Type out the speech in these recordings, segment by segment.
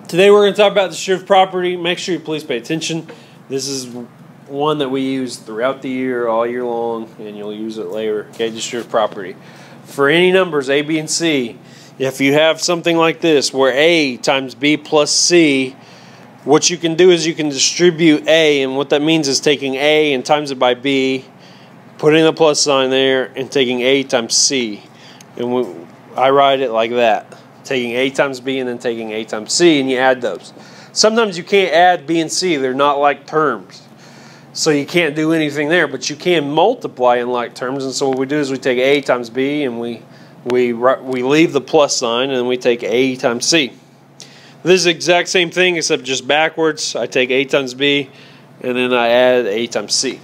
Today we're going to talk about distributive property. Make sure you please pay attention. This is one that we use throughout the year, all year long, and you'll use it later. Okay, distributive property. For any numbers, A, B, and C, if you have something like this, where A times B plus C, what you can do is you can distribute A, and what that means is taking A and times it by B, putting a plus sign there, and taking A times C. And I write it like that. Taking A times B and then taking A times C, and you add those. Sometimes you can't add B and C. They're not like terms. So you can't do anything there, but you can multiply in like terms. And so what we do is we take A times B and we leave the plus sign, and then we take A times C. This is the exact same thing except just backwards. I take A times B and then I add A times C.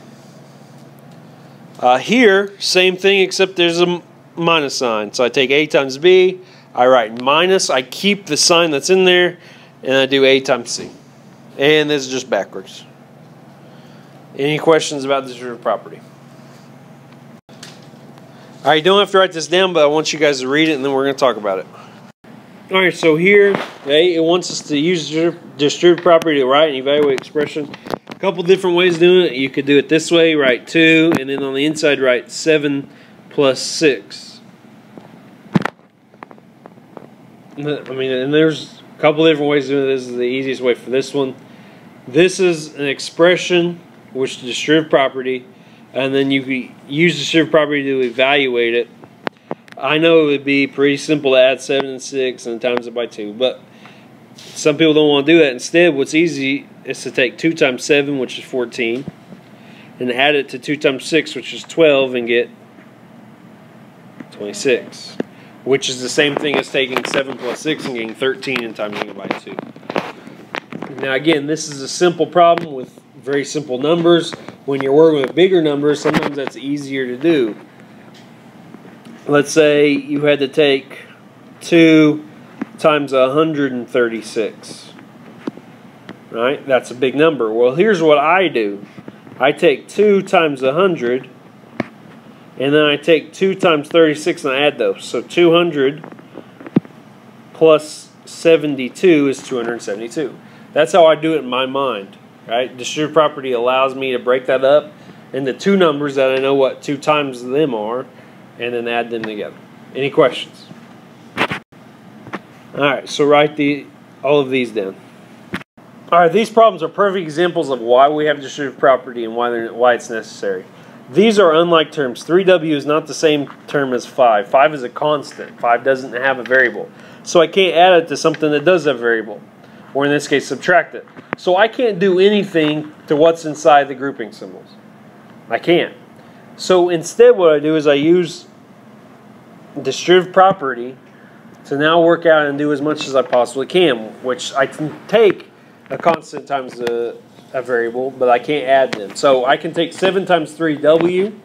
Here, same thing except there's a minus sign. So I take A times B, I write minus, I keep the sign that's in there, and I do A times C. And this is just backwards. Any questions about this distributive property? Alright, you don't have to write this down, but I want you guys to read it, and then we're going to talk about it. Alright, so here, okay, it wants us to use distributive property to write and evaluate expression. A couple different ways of doing it. You could do it this way, write 2, and then on the inside write 7 plus 6. I mean, and there's a couple different ways of doing it. This is the easiest way for this one. This is an expression, which is distributive property, and then you can use distributive property to evaluate it. I know it would be pretty simple to add 7 and 6 and times it by 2, but some people don't want to do that. Instead, what's easy is to take 2 times 7, which is 14, and add it to 2 times 6, which is 12, and get 26. Which is the same thing as taking 7 plus 6 and getting 13 and timing it by 2. Now again, this is a simple problem with very simple numbers. When you're working with bigger numbers, sometimes that's easier to do. Let's say you had to take 2 times 136. Right? That's a big number. Well, here's what I do. I take 2 times 100, and then I take 2 times 36 and I add those. So 200 plus 72 is 272. That's how I do it in my mind. Right? Distributive property allows me to break that up into two numbers that I know what 2 times them are, and then add them together. Any questions? Alright, so write all of these down. Alright, these problems are perfect examples of why we have distributive property and why it's necessary. These are unlike terms. 3w is not the same term as 5. 5 is a constant. 5 doesn't have a variable. So I can't add it to something that does have a variable. Or in this case, subtract it. So I can't do anything to what's inside the grouping symbols. I can't. So instead what I do is I use distributive property to now work out and do as much as I possibly can, which I can take a constant times a variable, but I can't add them. So I can take 7 times 3w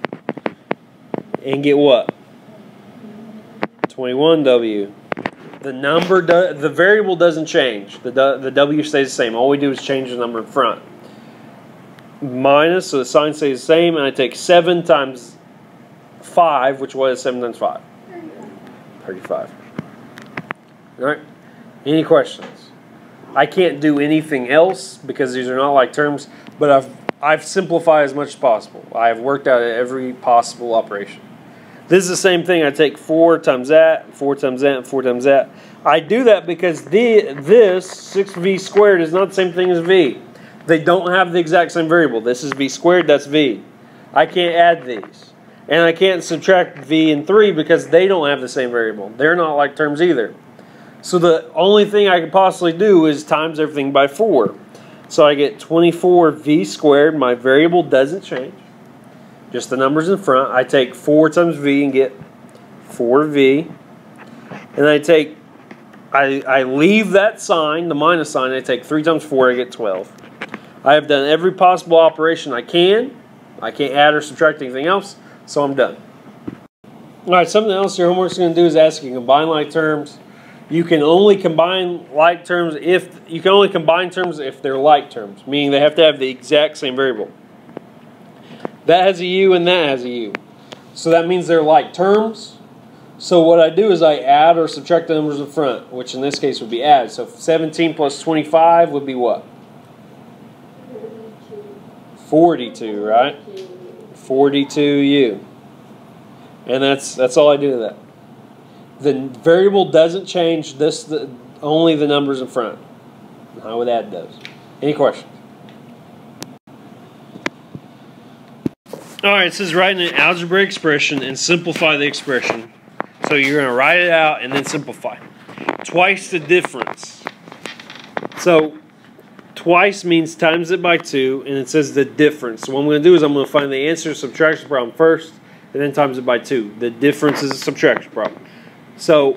and get what? 21w. The variable doesn't change. The w stays the same. All we do is change the number in front. Minus, so the sign stays the same, and I take 7 times 5, which was 7 times 5? 35. Alright? Any questions? I can't do anything else because these are not like terms, but I've simplified as much as possible. I've worked out every possible operation. This is the same thing. I take 4 times that, 4 times that, and 4 times that. I do that because this 6v squared is not the same thing as v. They don't have the exact same variable. This is v squared, that's v. I can't add these. And I can't subtract v and 3 because they don't have the same variable. They're not like terms either. So the only thing I could possibly do is times everything by 4. So I get 24v squared. My variable doesn't change. Just the numbers in front. I take 4 times v and get 4v. And I leave that sign, the minus sign, I take 3 times 4, I get 12. I have done every possible operation I can. I can't add or subtract anything else, so I'm done. Alright, something else your homework is going to do is ask you to combine like terms. You can only combine like terms if they're like terms, meaning they have to have the exact same variable. That has a u and that has a u. So that means they're like terms. So what I do is I add or subtract the numbers in front, which in this case would be add. So 17 plus 25 would be what? 42, right? 42u. And that's all I do to that. The variable doesn't change, only the numbers in front. How would add those? Any questions? Alright, it says write an algebraic expression and simplify the expression. So you're going to write it out and then simplify. Twice the difference. So twice means times it by 2, and it says the difference. So what I'm going to do is I'm going to find the answer to the subtraction problem first, and then times it by 2. The difference is a subtraction problem. So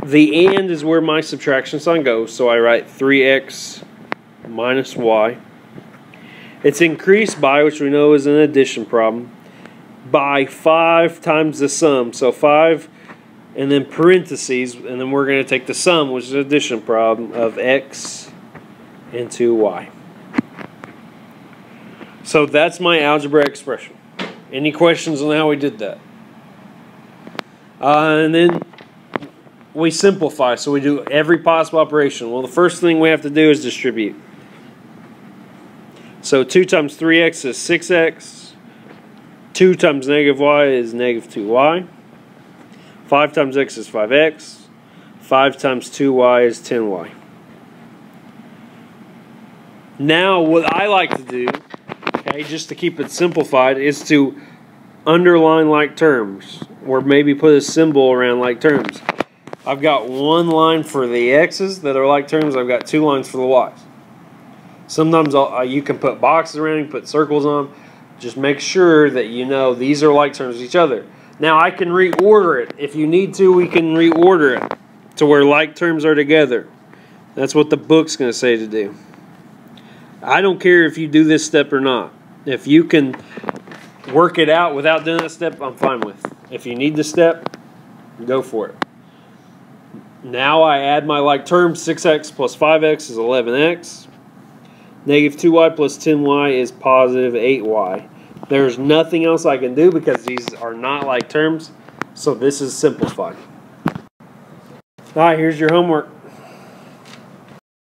the and is where my subtraction sign goes. So I write 3x minus y. It's increased by, which we know is an addition problem, by 5 times the sum. So 5 and then parentheses, and then we're going to take the sum, which is an addition problem, of x into y. So that's my algebraic expression. Any questions on how we did that? And then we simplify, so we do every possible operation. Well, the first thing we have to do is distribute. So 2 times 3x is 6x. 2 times negative y is negative 2y. 5 times x is 5x. 5 times 2y is 10y. Now, what I like to do, okay, just to keep it simplified, is to underline like terms, or maybe put a symbol around like terms. I've got one line for the x's that are like terms. I've got 2 lines for the y's. Sometimes you can put boxes around, you can put circles on them. Just make sure that you know these are like terms of each other. Now I can reorder it. If you need to, we can reorder it to where like terms are together. That's what the book's going to say to do. I don't care if you do this step or not. If you can work it out without doing that step, I'm fine with. If you need the step, go for it. Now I add my like terms. 6x plus 5x is 11x. Negative 2y plus 10y is positive 8y. There's nothing else I can do because these are not like terms. So this is simplified. All right, here's your homework.